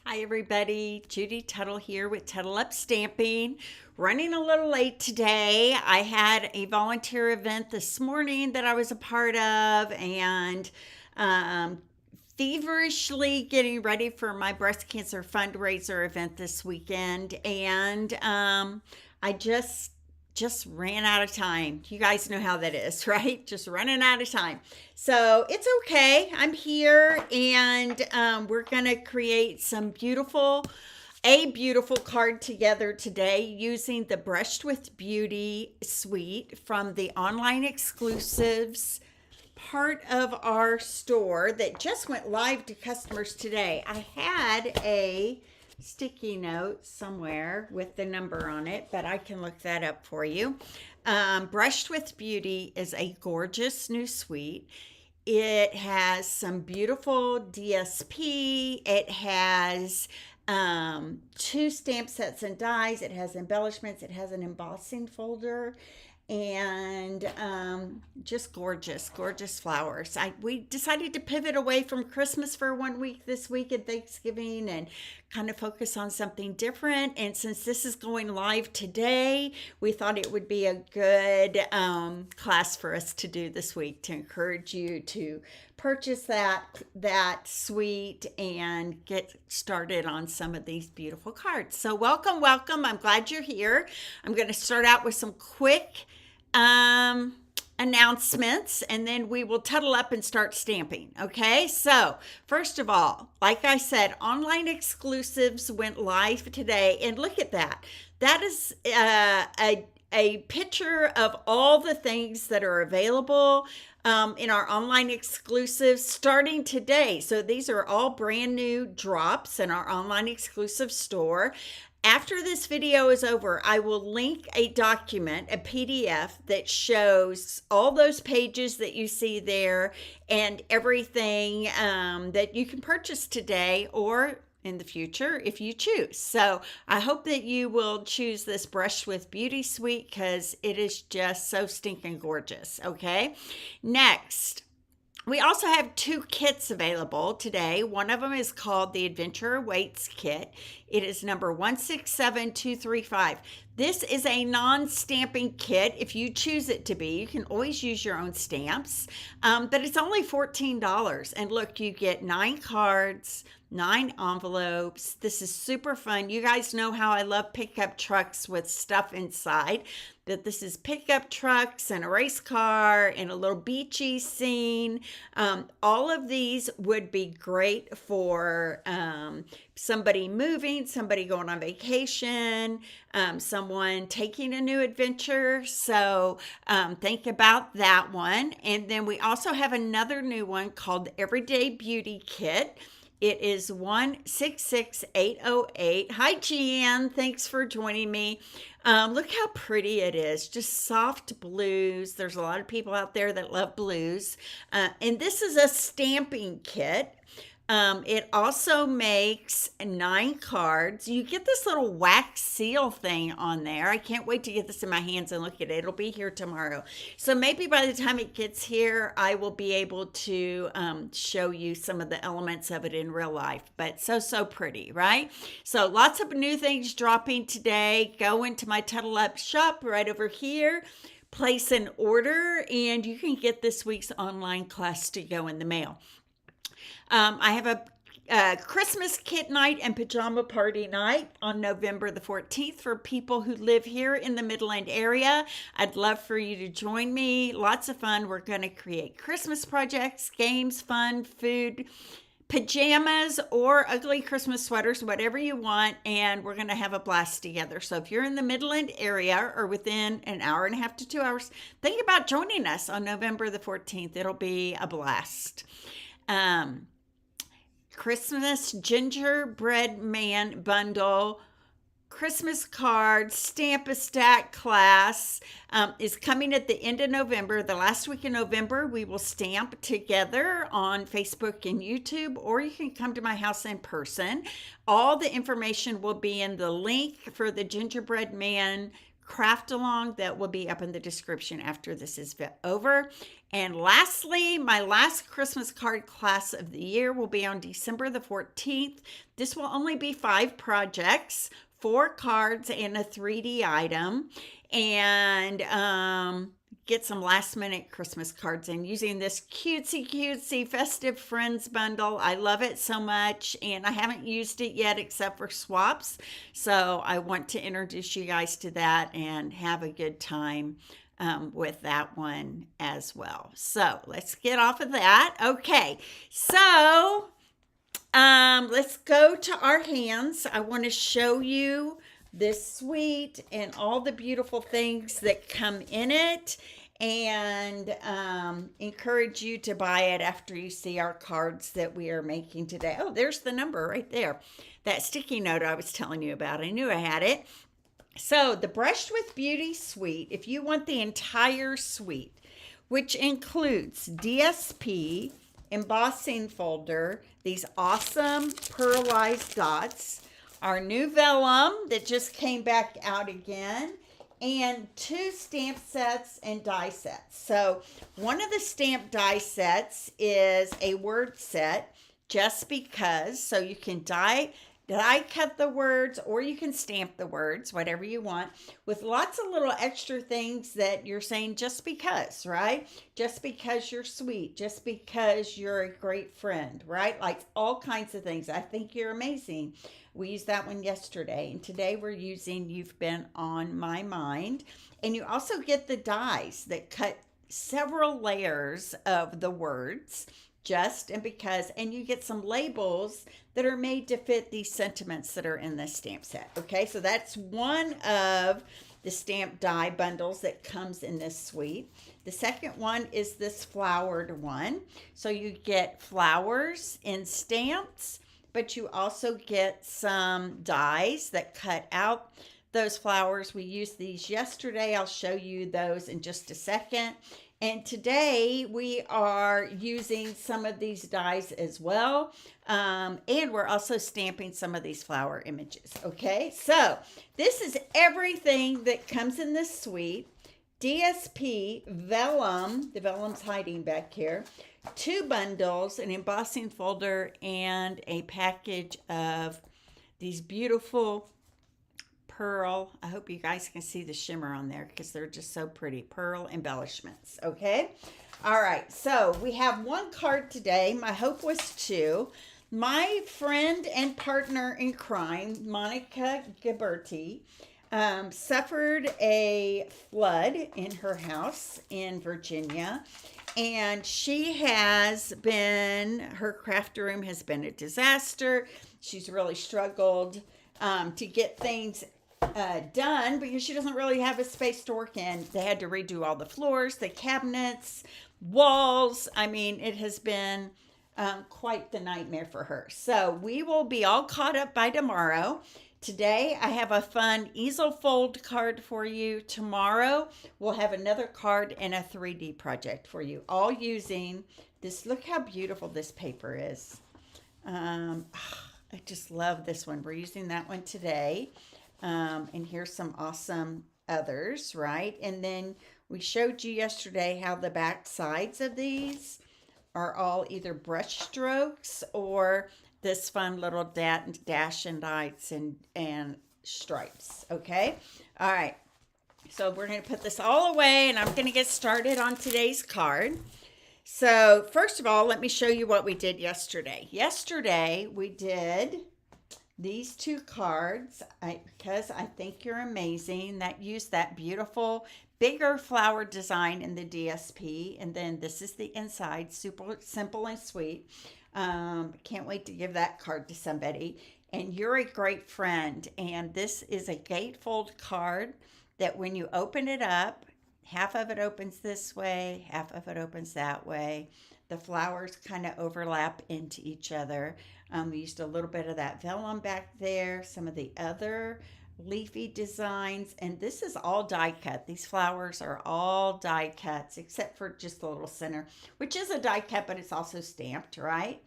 Hi everybody, Judy Tuttle here with Tuttle Up Stamping. Running a little late today. I had a volunteer event this morning that I was a part of and um, feverishly getting ready for my breast cancer fundraiser event this weekend. And I just ran out of time. You guys know how that is, right? Just running out of time. So it's okay. I'm here and we're going to create a beautiful card together today using the Brushed with Beauty suite from the online exclusives part of our store that just went live to customers today. I had a sticky note somewhere with the number on it, but I can look that up for you. Brushed with Beauty is a gorgeous new suite. It has some beautiful DSP. It has two stamp sets and dies. It has embellishments. It has an embossing folder and just gorgeous flowers. We decided to pivot away from Christmas for 1 week this week and Thanksgiving and kind of focus on something different. And since this is going live today, we thought it would be a good class for us to do this week to encourage you to purchase that suite and get started on some of these beautiful cards. So welcome. I'm glad you're here. I'm going to start out with some quick announcements and then we will tuttle up and start stamping. Okay, so first of all, like I said, online exclusives went live today, and look at that. That is a picture of all the things that are available in our online exclusives starting today. So these are all brand new drops in our online exclusive store. After this video is over, I will link a document, a PDF that shows all those pages that you see there and everything that you can purchase today or in the future if you choose. So I hope that you will choose this Brush with Beauty suite because it is just so stinking gorgeous. Okay, next. We also have two kits available today. One of them is called the Adventure Awaits Kit. It is number 167235. This is a non-stamping kit if you choose it to be. You can always use your own stamps, but it's only $14. And look, you get 9 cards, 9 envelopes. This is super fun. You guys know how I love pickup trucks with stuff inside. That this is pickup trucks and a race car and a little beachy scene. All of these would be great for somebody moving, somebody going on vacation, someone taking a new adventure. So think about that one. And then we also have another new one called the Everyday Beauty Kit. It is 166808. Hi, Jan. Thanks for joining me. Look how pretty it is. Just soft blues. There's a lot of people out there that love blues. And this is a stamping kit. It also makes 9 cards. You get this little wax seal thing on there. I can't wait to get this in my hands and look at it. It'll be here tomorrow. So maybe by the time it gets here, I will be able to show you some of the elements of it in real life. But so pretty, right? So lots of new things dropping today. Go into my Tuttle Up shop right over here. Place an order and you can get this week's online class to go in the mail. I have a Christmas kit night and pajama party night on November the 14th for people who live here in the Midland area. I'd love for you to join me. Lots of fun. We're going to create Christmas projects, games, fun, food, pajamas, or ugly Christmas sweaters, whatever you want, and we're going to have a blast together. So if you're in the Midland area or within an hour and a half to 2 hours, think about joining us on November the 14th. It'll be a blast. Christmas Gingerbread Man bundle, Christmas card, Stamp a Stack class is coming at the end of November. The last week in November, we will stamp together on Facebook and YouTube, or you can come to my house in person. All the information will be in the link for the Gingerbread Man craft along that will be up in the description after this is over. And lastly, my last Christmas card class of the year will be on December the 14th. This will only be 5 projects, 4 cards and a 3D item, and get some last minute Christmas cards in using this cutesy Festive Friends bundle. I love it so much, and I haven't used it yet except for swaps. So I want to introduce you guys to that and have a good time with that one as well. So let's get off of that. Okay, so let's go to our hands. I want to show you this suite and all the beautiful things that come in it, and encourage you to buy it after you see our cards that we are making today. Oh, there's the number right there. That sticky note I was telling you about. I knew I had it. So the Brushed with Beauty suite, if you want the entire suite, which includes DSP, embossing folder, these awesome pearlized dots, our new vellum that just came back out again, and 2 stamp sets and die sets. So one of the stamp die sets is a word set, just because, so you can die cut the words, or you can stamp the words, whatever you want, with lots of little extra things that you're saying just because, right? Just because you're sweet, just because you're a great friend, right? Like all kinds of things. I think you're amazing. We used that one yesterday, and today we're using You've Been on My Mind. And you also get the dies that cut several layers of the words, just and because, and you get some labels that are made to fit these sentiments that are in this stamp set. Okay, so that's one of the stamp die bundles that comes in this suite. The second one is this flowered one. So you get flowers in stamps, but you also get some dies that cut out those flowers. We used these yesterday. I'll show you those in just a second. And today we are using some of these dies as well. And we're also stamping some of these flower images. Okay, so this is everything that comes in this suite. DSP, vellum, the vellum's hiding back here, 2 bundles, an embossing folder, and a package of these beautiful pearl, I hope you guys can see the shimmer on there because they're just so pretty, pearl embellishments. Okay, all right, so we have 1 card today. My hope was 2. My friend and partner in crime, Monica Ghiberti, suffered a flood in her house in Virginia, and her craft room has been a disaster. She's really struggled to get things done because she doesn't really have a space to work in. They had to redo all the floors, the cabinets, walls. I mean, it has been quite the nightmare for her. So we will be all caught up by tomorrow. Today, I have a fun easel fold card for you. Tomorrow, we'll have another card and a 3D project for you, all using this. Look how beautiful this paper is. I just love this one. We're using that one today. And here's some awesome others, right? And then we showed you yesterday how the back sides of these are all either brush strokes or this fun little dash and lights and stripes. Okay, all right, so we're going to put this all away, and I'm going to get started on today's card. So first of all, let me show you what we did yesterday. Yesterday we did these 2 cards because I think you're amazing, that used that beautiful bigger flower design in the DSP, and then this is the inside, super simple and sweet. Can't wait to give that card to somebody. And you're a great friend, and this is a gatefold card that when you open it up, half of it opens this way, half of it opens that way. The flowers kind of overlap into each other. We used a little bit of that vellum back there, some of the other leafy designs, and this is all die cut. These flowers are all die cuts except for just the little center, which is a die cut, but it's also stamped, right?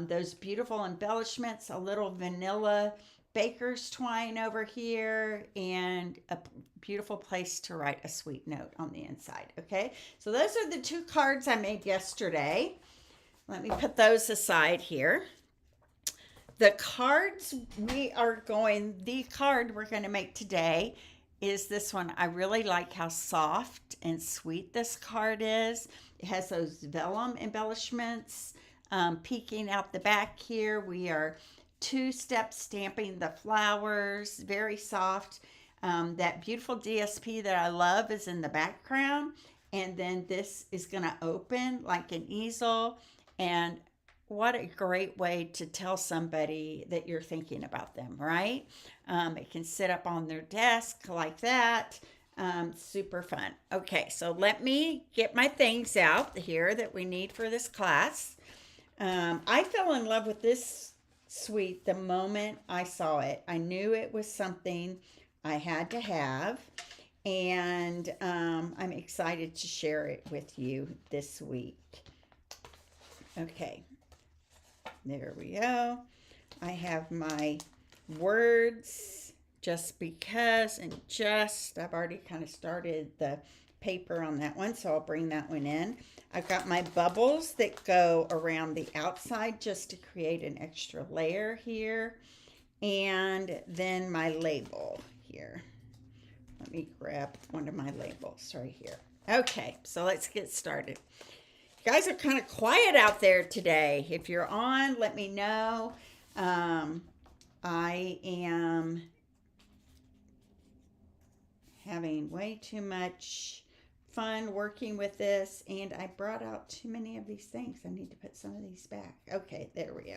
Those beautiful embellishments, a little vanilla baker's twine over here, and a beautiful place to write a sweet note on the inside. Okay, so those are the 2 cards I made yesterday. Let me put those aside here. The cards the card we're going to make today is this one. I really like how soft and sweet this card is. It has those vellum embellishments peeking out the back here. We are 2-step stamping the flowers, very soft. That beautiful DSP that I love is in the background. And then this is going to open like an easel. And what a great way to tell somebody that you're thinking about them, right? It can sit up on their desk like that. Super fun. Okay, so let me get my things out here that we need for this class. I fell in love with this suite the moment I saw it. I knew it was something I had to have, and I'm excited to share it with you this week. Okay, there we go. I have my words, just because, and I've already kind of started the paper on that one, so I'll bring that one in. I've got my bubbles that go around the outside just to create an extra layer here, and then my label here. Let me grab one of my labels right here. Okay, so let's get started. You guys are kind of quiet out there today. If you're on, let me know. I am having way too much fun working with this, and I brought out too many of these things. I need to put some of these back. Okay, there we go.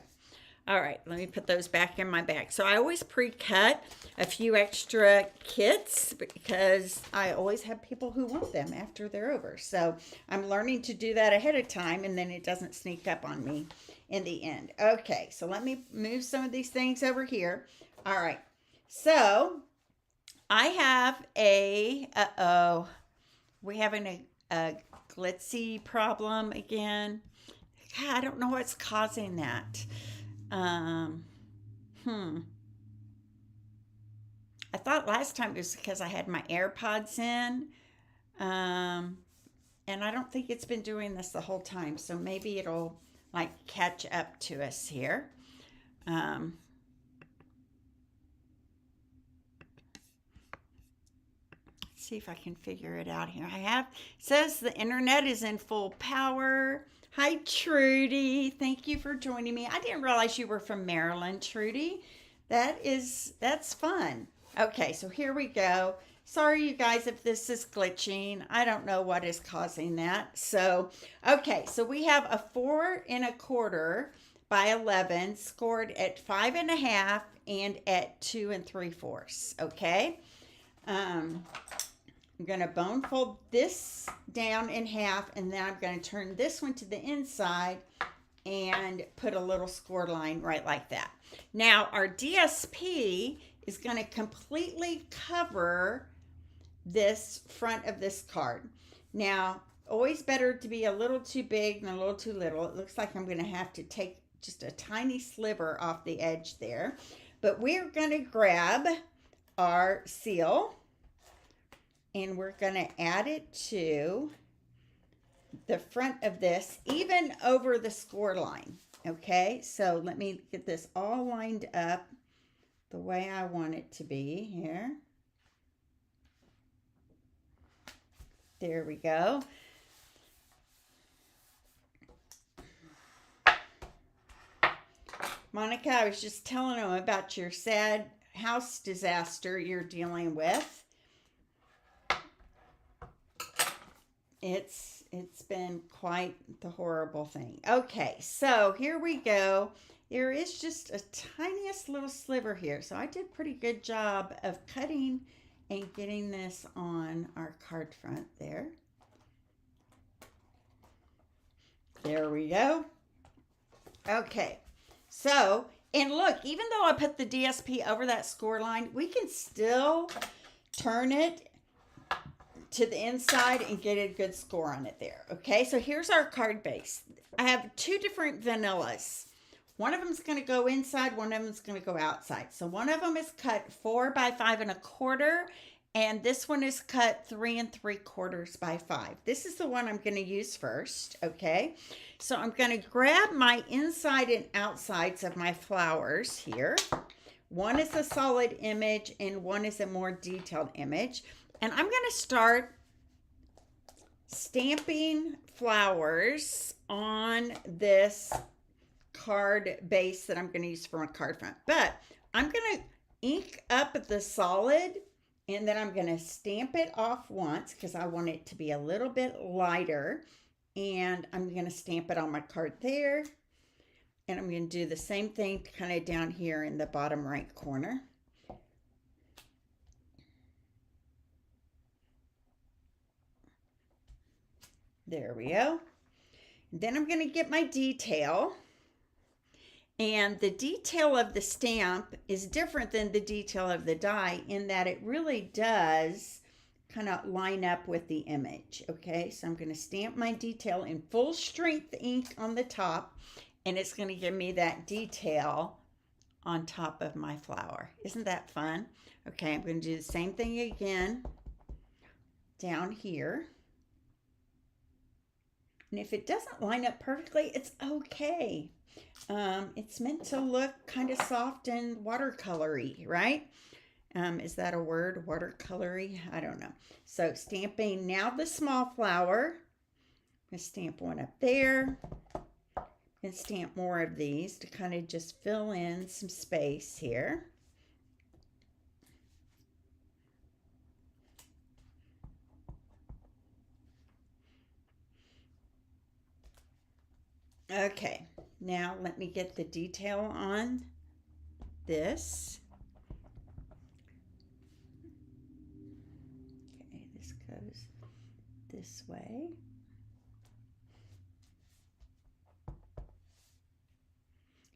All right, let me put those back in my bag. So I always pre-cut a few extra kits because I always have people who want them after they're over. So I'm learning to do that ahead of time, and then it doesn't sneak up on me in the end. Okay, so let me move some of these things over here. All right, so I have we're having a glitzy problem again. God, I don't know what's causing that. I thought last time it was because I had my AirPods in. And I don't think it's been doing this the whole time. So maybe it'll like catch up to us here. Let's see if I can figure it out here. It says the internet is in full power. Hi, Trudy. Thank you for joining me. I didn't realize you were from Maryland, Trudy. That's fun. Okay, so here we go. Sorry, you guys, if this is glitching. I don't know what is causing that. So, okay, so we have a 4 1/4 by 11 scored at 5 1/2 and at 2 3/4. Okay. I'm going to bone fold this down in half, and then I'm going to turn this one to the inside and put a little score line right like that. Now, our DSP is going to completely cover this front of this card. Now, always better to be a little too big than a little too little. It looks like I'm going to have to take just a tiny sliver off the edge there. But we're going to grab our seal, and we're going to add it to the front of this, even over the score line. Okay, so let me get this all lined up the way I want it to be here. There we go. Monica, I was just telling them about your sad house disaster you're dealing with. It's been quite the horrible thing. Okay, so here we go. There is just a tiniest little sliver here. So I did a pretty good job of cutting and getting this on our card front there. There we go. Okay, so, and look, even though I put the DSP over that score line, we can still turn it to the inside and get a good score on it there. Okay, so here's our card base. I have 2 different vanillas. One of them is going to go inside, one of them is going to go outside. So one of them is cut 4 by 5 1/4, and this one is cut 3 3/4 by 5. This is the one I'm going to use first, okay? So I'm going to grab my inside and outsides of my flowers here. One is a solid image and one is a more detailed image. And I'm going to start stamping flowers on this card base that I'm going to use for my card front. But I'm going to ink up the solid, and then I'm going to stamp it off once because I want it to be a little bit lighter. And I'm going to stamp it on my card there. And I'm going to do the same thing kind of down here in the bottom right corner. There we go. Then I'm going to get my detail. And the detail of the stamp is different than the detail of the die in that it really does kind of line up with the image. Okay, so I'm going to stamp my detail in full strength ink on the top, and it's going to give me that detail on top of my flower. Isn't that fun? Okay, I'm going to do the same thing again down here. And if it doesn't line up perfectly, it's okay. It's meant to look kind of soft and watercolory, right? Is that a word, watercolory? I don't know. So stamping now the small flower. I'm going to stamp one up there and stamp more of these to kind of just fill in some space here. Okay, now let me get the detail on this. Okay, this goes this way.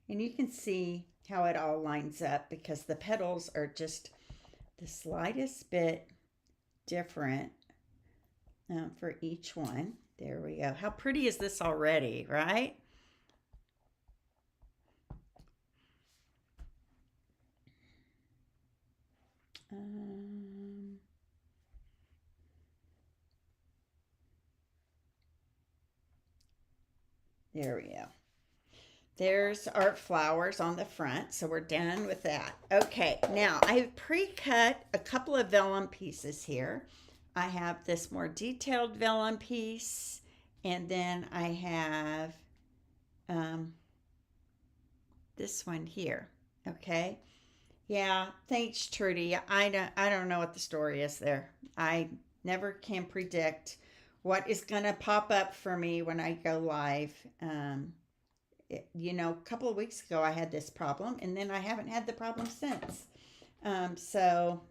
And you can see how it all lines up because the petals are just the slightest bit different for each one. There we go. How pretty is this already, right? There we go. There's our flowers on the front, so we're done with that. Okay, now I've pre-cut a couple of vellum pieces here. I have this more detailed vellum piece, and then I have this one here. Okay. Yeah, thanks, Trudy. I don't know what the story is there. I never can predict what is going to pop up for me when I go live. You know, a couple of weeks ago I had this problem, and then I haven't had the problem since. So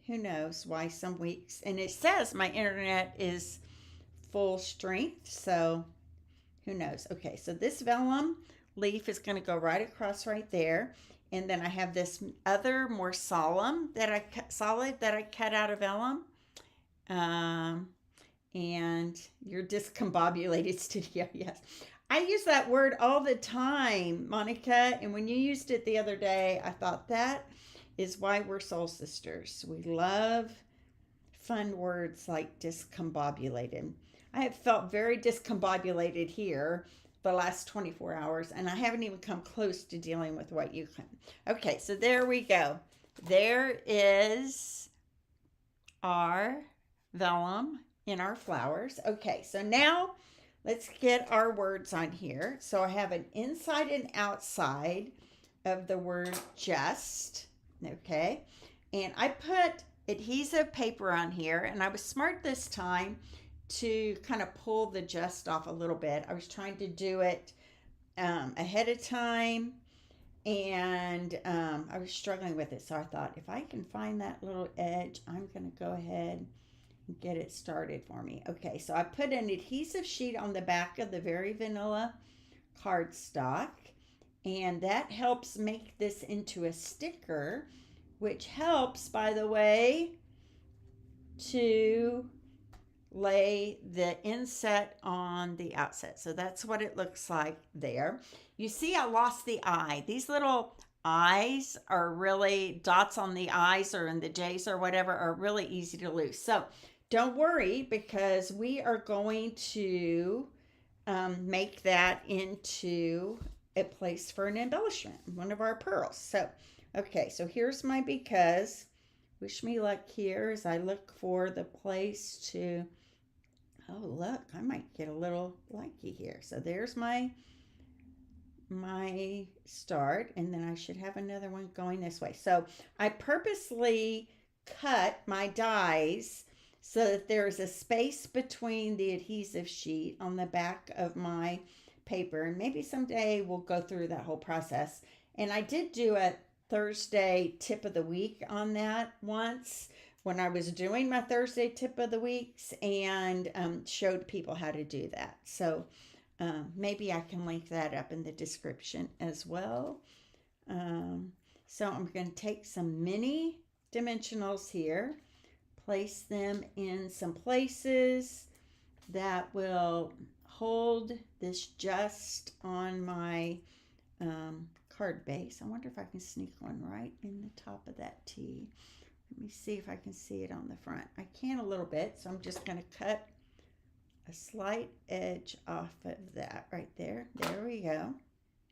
who knows why some weeks, and it says my internet is full strength, so who knows. Okay, so this vellum leaf is going to go right across right there. And then I have this other more solid that I cut out of vellum. And your discombobulated studio, yes. I use that word all the time, Monica. And when you used it the other day, I thought that is why we're soul sisters. We love fun words like discombobulated. I have felt very discombobulated here the last 24 hours, and I haven't even come close to dealing with what you can. Okay, so there we go. There is our vellum in our flowers. Okay, so now let's get our words on here. So I have an inside and outside of the word just, okay? And I put adhesive paper on here, and I was smart this time to kind of pull the just off a little bit. I was trying to do it ahead of time, and I was struggling with it. So I thought, if I can find that little edge, I'm going to go ahead and get it started for me. Okay, so I put an adhesive sheet on the back of the Very Vanilla cardstock, and that helps make this into a sticker, which helps, by the way, to lay the inset on the outset. So that's what it looks like there. You see I lost the eye. These little eyes are really, dots on the eyes or in the J's or whatever, are really easy to lose. So don't worry, because we are going to make that into a place for an embellishment, one of our pearls. So, okay, so here's my because. Wish me luck here as I look for the place to, oh look, I might get a little likey here. So there's my start, and then I should have another one going this way. So I purposely cut my dies so that there's a space between the adhesive sheet on the back of my paper, and maybe someday we'll go through that whole process. And I did do a Thursday tip of the week on that once when I was doing my Thursday tip of the weeks, and showed people how to do that. So maybe I can link that up in the description as well. So I'm going to take some mini dimensionals here, place them in some places that will hold this just on my card base. I wonder if I can sneak one right in the top of that T. Let me see if I can see it on the front. I can a little bit, so I'm just going to cut a slight edge off of that right there. There we go.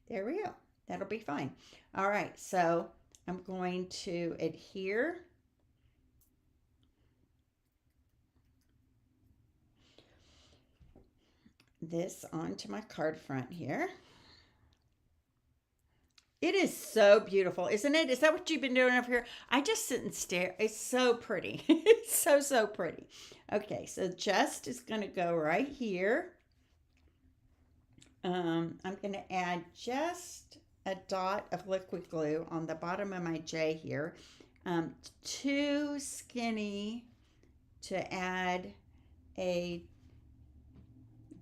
There we go. That'll be fine. All right, so I'm going to adhere this onto my card front here. It is so beautiful, isn't it? Is that what you've been doing up here? I just sit and stare. It's so pretty. It's so pretty. Okay, so just is going to go right here. I'm going to add just a dot of liquid glue on the bottom of my J here. Too skinny to add a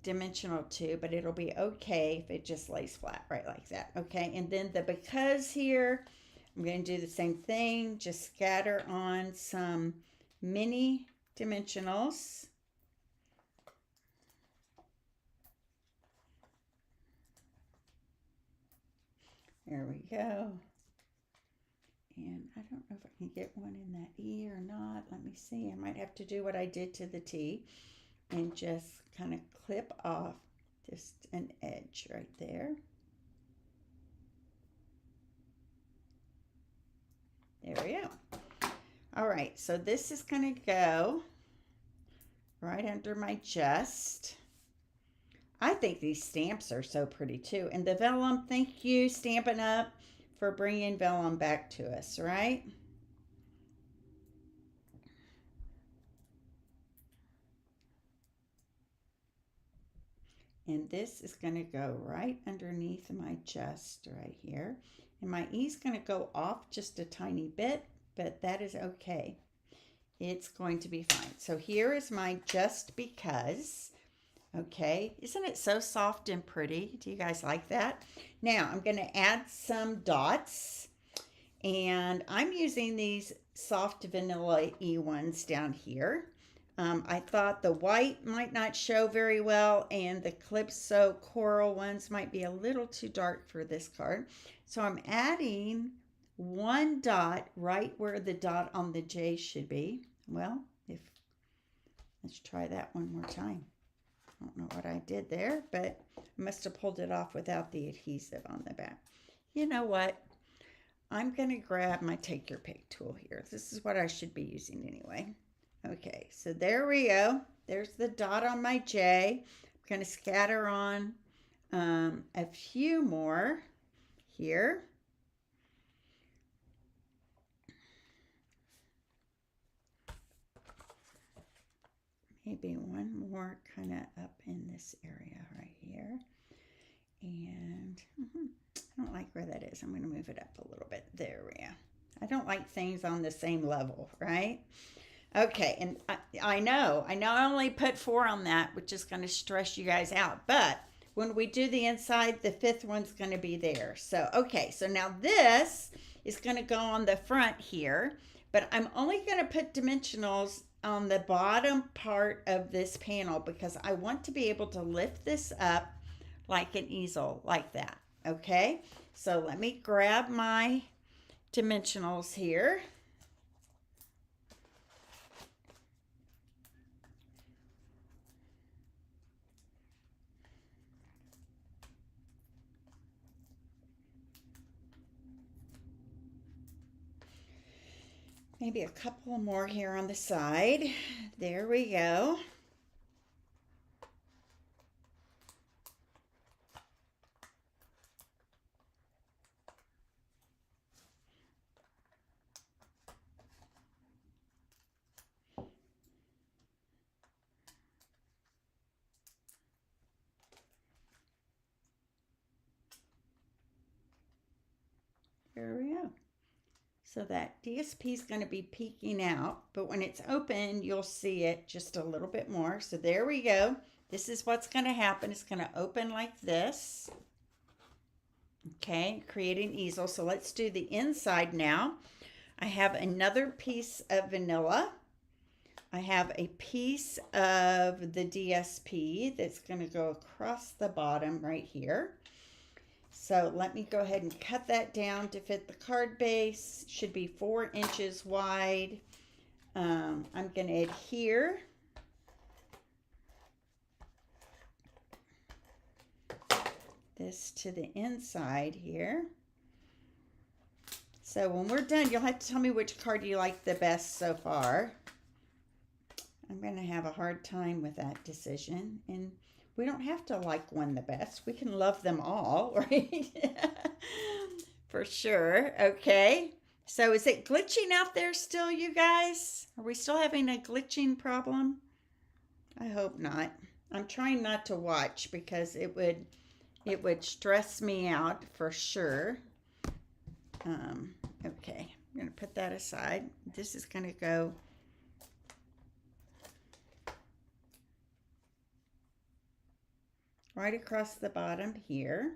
dimensional 2, but it'll be okay if it just lays flat right like that. Okay, and then the because here, I'm going to do the same thing, just scatter on some mini dimensionals. There we go. And I don't know if I can get one in that E or not. Let me see. I might have to do what I did to the T and just kind of clip off just an edge right there. There we go. All right, so this is going to go right under my just. I think these stamps are so pretty too. And the vellum, thank you, Stampin' Up, for bringing vellum back to us, right? And this is going to go right underneath my just right here. And my E is going to go off just a tiny bit, but that is okay. It's going to be fine. So here is my just because. Okay, isn't it so soft and pretty? Do you guys like that? Now I'm going to add some dots, and I'm using these soft vanilla E ones down here. I thought the white might not show very well, and the Calypso coral ones might be a little too dark for this card. So I'm adding one dot right where the dot on the J should be. Well, let's try that one more time. I don't know what I did there, but I must have pulled it off without the adhesive on the back. You know what? I'm going to grab my Take Your Pick tool here. This is what I should be using anyway. Okay, so there we go. There's the dot on my J. I'm going to scatter on a few more here. Maybe one more kind of up in this area right here. And I don't like where that is. I'm going to move it up a little bit. There we go. I don't like things on the same level, right? Okay, and I know I only put 4 on that, which is going to stress you guys out. But when we do the inside, the 5th one's going to be there. So, okay, so now this is going to go on the front here. But I'm only going to put dimensionals on the bottom part of this panel because I want to be able to lift this up like an easel, like that. Okay, so let me grab my dimensionals here. Maybe a couple more here on the side. There we go. There we go. So that DSP is going to be peeking out, but when it's open, you'll see it just a little bit more. So there we go. This is what's going to happen. It's going to open like this. Okay, create an easel. So let's do the inside now. I have another piece of vanilla. I have a piece of the DSP that's going to go across the bottom right here. So let me go ahead and cut that down to fit the card base. Should be 4 inches wide. I'm going to adhere this to the inside here. So when we're done, you'll have to tell me which card you like the best so far. I'm going to have a hard time with that decision. And we don't have to like one the best. We can love them all, right? For sure. Okay. So is it glitching out there still, you guys? Are we still having a glitching problem? I hope not. I'm trying not to watch because it would stress me out for sure. Okay. I'm going to put that aside. This is going to go right across the bottom here.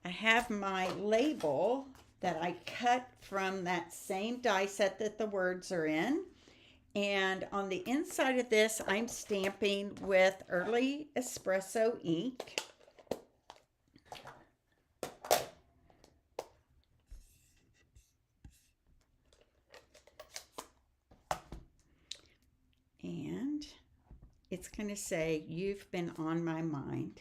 I have my label that I cut from that same die set that the words are in. And on the inside of this, I'm stamping with Early Espresso ink. And it's going to say, "You've been on my mind."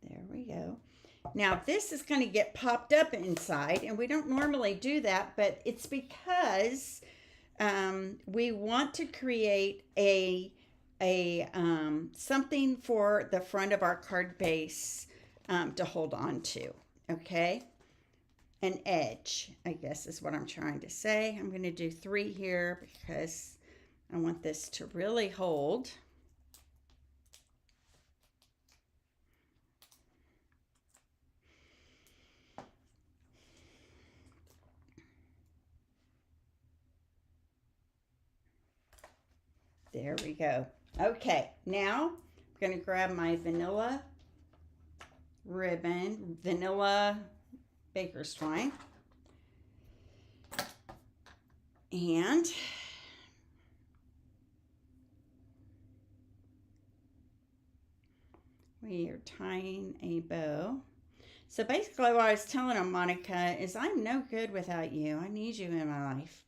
There we go. Now this is going to get popped up inside, and we don't normally do that, but it's because we want to create a something for the front of our card base to hold on to. Okay. An edge, I guess is what I'm trying to say. I'm going to do 3 here because I want this to really hold. There we go. Okay, now I'm going to grab my vanilla ribbon, vanilla baker's twine, and we are tying a bow. So basically what I was telling him, Monica, is I'm no good without you. I need you in my life.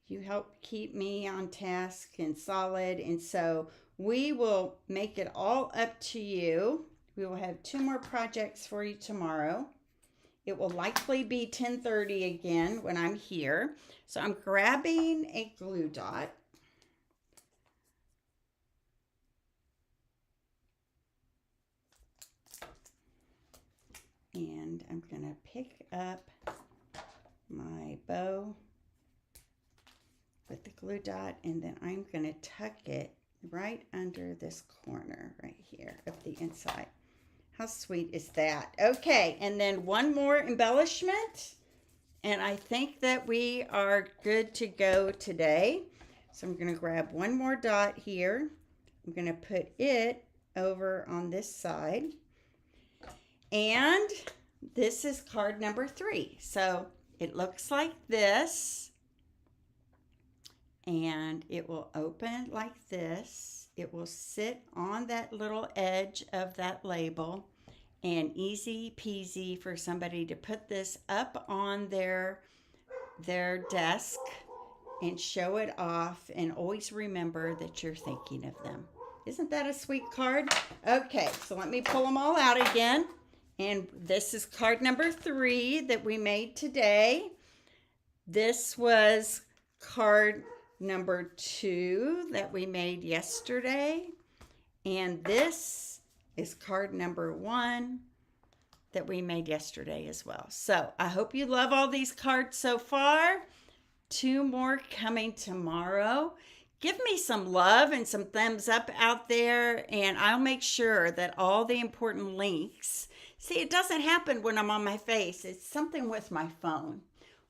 You help keep me on task and solid, and so we will make it all up to you. We will have 2 more projects for you tomorrow. It will likely be 10:30 again when I'm here. So I'm grabbing a glue dot. And I'm going to pick up my bow with the glue dot, and then I'm going to tuck it right under this corner right here of the inside. How sweet is that? Okay, and then 1 more embellishment, and I think that we are good to go today. So I'm going to grab 1 more dot here. I'm going to put it over on this side. And this is card number 3. So It looks like this, and it will open like this. It will sit on that little edge of that label, and easy peasy for somebody to put this up on their desk and show it off, and always remember that you're thinking of them. Isn't that a sweet card? Okay, so let me pull them all out again. And this is card number 3 that we made today. This was card number 2 that we made yesterday. And this is card number 1 that we made yesterday as well. So I hope you love all these cards so far. 2 more coming tomorrow. Give me some love and some thumbs up out there, and I'll make sure that all the important links. See, it doesn't happen when I'm on my face. It's something with my phone.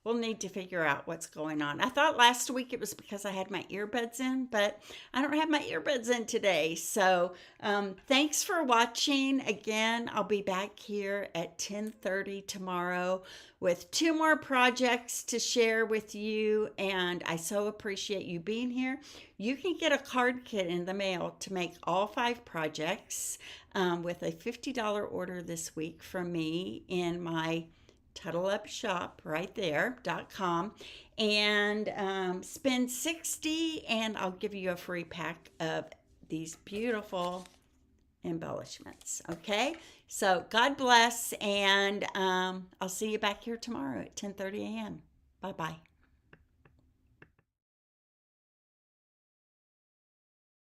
We'll need to figure out what's going on. I thought last week it was because I had my earbuds in, but I don't have my earbuds in today. So thanks for watching. Again, I'll be back here at 10:30 tomorrow with 2 more projects to share with you. And I so appreciate you being here. You can get a card kit in the mail to make all 5 projects with a $50 order this week from me in my Tuttle Up Shop right there.com, and spend $60 and I'll give you a free pack of these beautiful embellishments. Okay, so God bless, and I'll see you back here tomorrow at 10:30 a.m. Bye-bye.